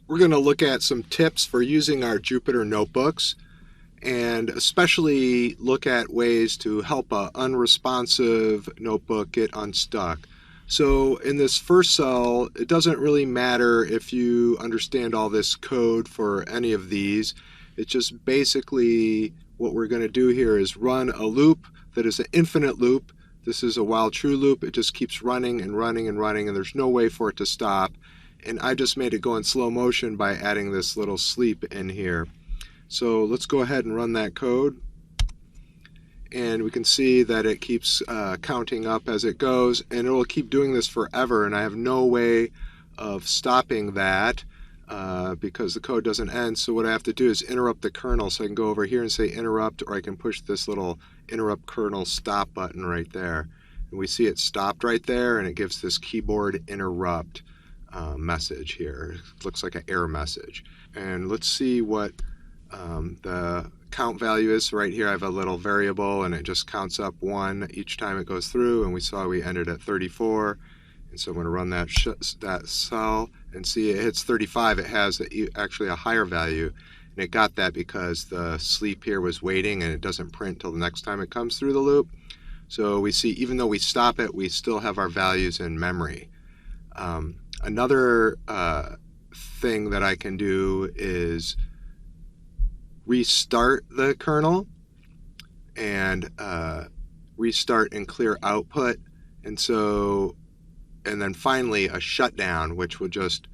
We're going to look at some tips for using our Jupyter notebooks and especially look at ways to help a unresponsive notebook get unstuck. So in this first cell, it doesn't really matter if you understand all this code for any of these. It's just basically what we're going to do here is run a loop that is an infinite loop. This is a while true loop. It just keeps running and running and running, and there's no way for it to stop. And I just made it go in slow motion by adding this little sleep in here. So let's go ahead and run that code, and we can see that it keeps counting up as it goes, and it will keep doing this forever, and I have no way of stopping that because the code doesn't end. So what I have to do is interrupt the kernel. So I can go over here and say interrupt, or I can push this little interrupt kernel stop button right there, and we see it stopped right there, and it gives this keyboard interrupt message here. It looks like an error message. And let's see what the count value is. So right here I have a little variable, and it just counts up 1 each time it goes through, and we saw we ended at 34. And so I'm going to run that cell and see it hits 35. It has actually a higher value, and it got that because the sleep here was waiting, and it doesn't print till the next time it comes through the loop. So we see even though we stop it, we still have our values in memory. Another thing that I can do is restart the kernel and restart and clear output, and then finally a shutdown, which will just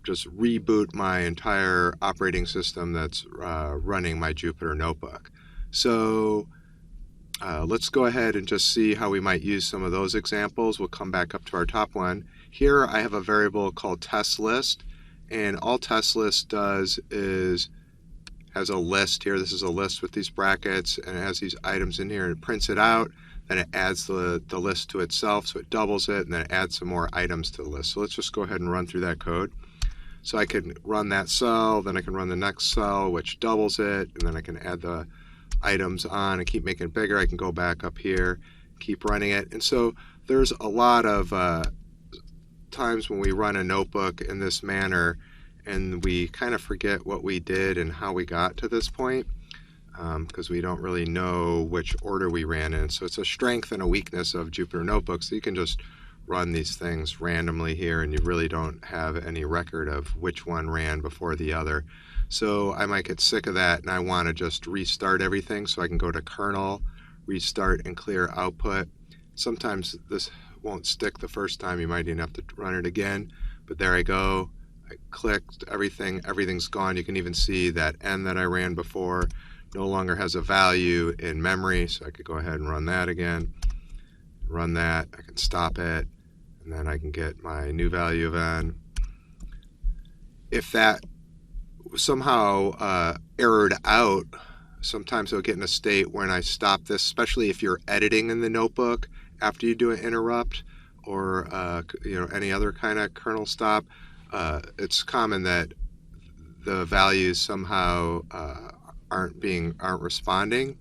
reboot my entire operating system that's running my Jupyter notebook. So let's go ahead and just see how we might use some of those examples. We'll come back up to our top one. Here I have a variable called test list, and all test list does is has a list here. This is a list with these brackets, and it has these items in here, and it prints it out, then it adds the list to itself, so it doubles it, and then it adds some more items to the list. So let's just go ahead and run through that code. So I can run that cell, then I can run the next cell, which doubles it, and then I can add the items on and keep making it bigger. I can go back up here, keep running it. And so there's a lot of times when we run a notebook in this manner, and we kind of forget what we did and how we got to this point because we don't really know which order we ran in. So it's a strength and a weakness of Jupyter Notebooks. You can just run these things randomly here, and you really don't have any record of which one ran before the other. So I might get sick of that, and I want to just restart everything, so I can go to kernel, restart, and clear output. Sometimes this won't stick the first time. You might even have to run it again, but there I go. I clicked everything, everything's gone. You can even see that n that I ran before no longer has a value in memory, so I could go ahead and run that again. Run that, I can stop it, and then I can get my new value of n. If that somehow errored out, sometimes it'll get in a state when I stop this, especially if you're editing in the notebook after you do an interrupt or any other kind of kernel stop. It's common that the values somehow aren't responding,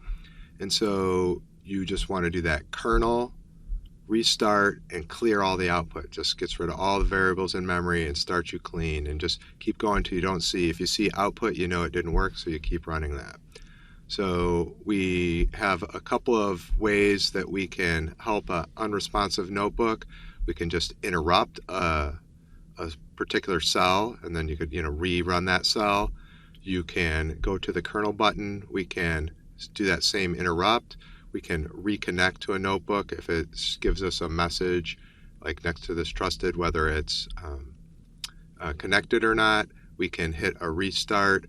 and so you just want to do that kernel, restart, and clear all the output. Just gets rid of all the variables in memory and starts you clean, and just keep going till you don't see. If you see output, you know it didn't work, so you keep running that. So we have a couple of ways that we can help an unresponsive notebook. We can just interrupt a particular cell, and then you could rerun that cell. You can go to the kernel button. We can do that same interrupt. We can reconnect to a notebook if it gives us a message like next to this trusted, whether it's connected or not. We can hit a restart,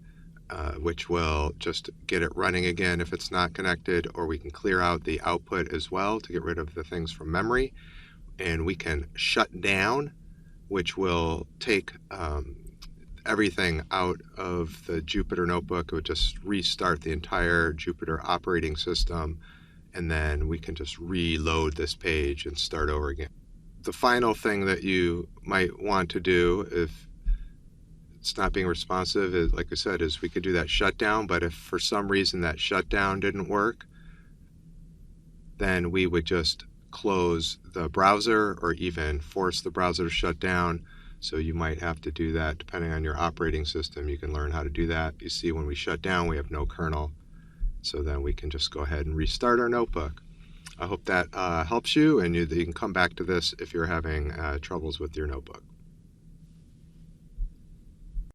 which will just get it running again if it's not connected, or we can clear out the output as well to get rid of the things from memory. And we can shut down, which will take everything out of the Jupyter notebook. It would just restart the entire Jupyter operating system, and then we can just reload this page and start over again. The final thing that you might want to do if it's not being responsive is, like I said, is we could do that shutdown, but if for some reason that shutdown didn't work, then we would just close the browser or even force the browser to shut down. So you might have to do that depending on your operating system. You can learn how to do that. You see, when we shut down, we have no kernel. So then we can just go ahead and restart our notebook. I hope that helps you, and you can come back to this if you're having troubles with your notebook.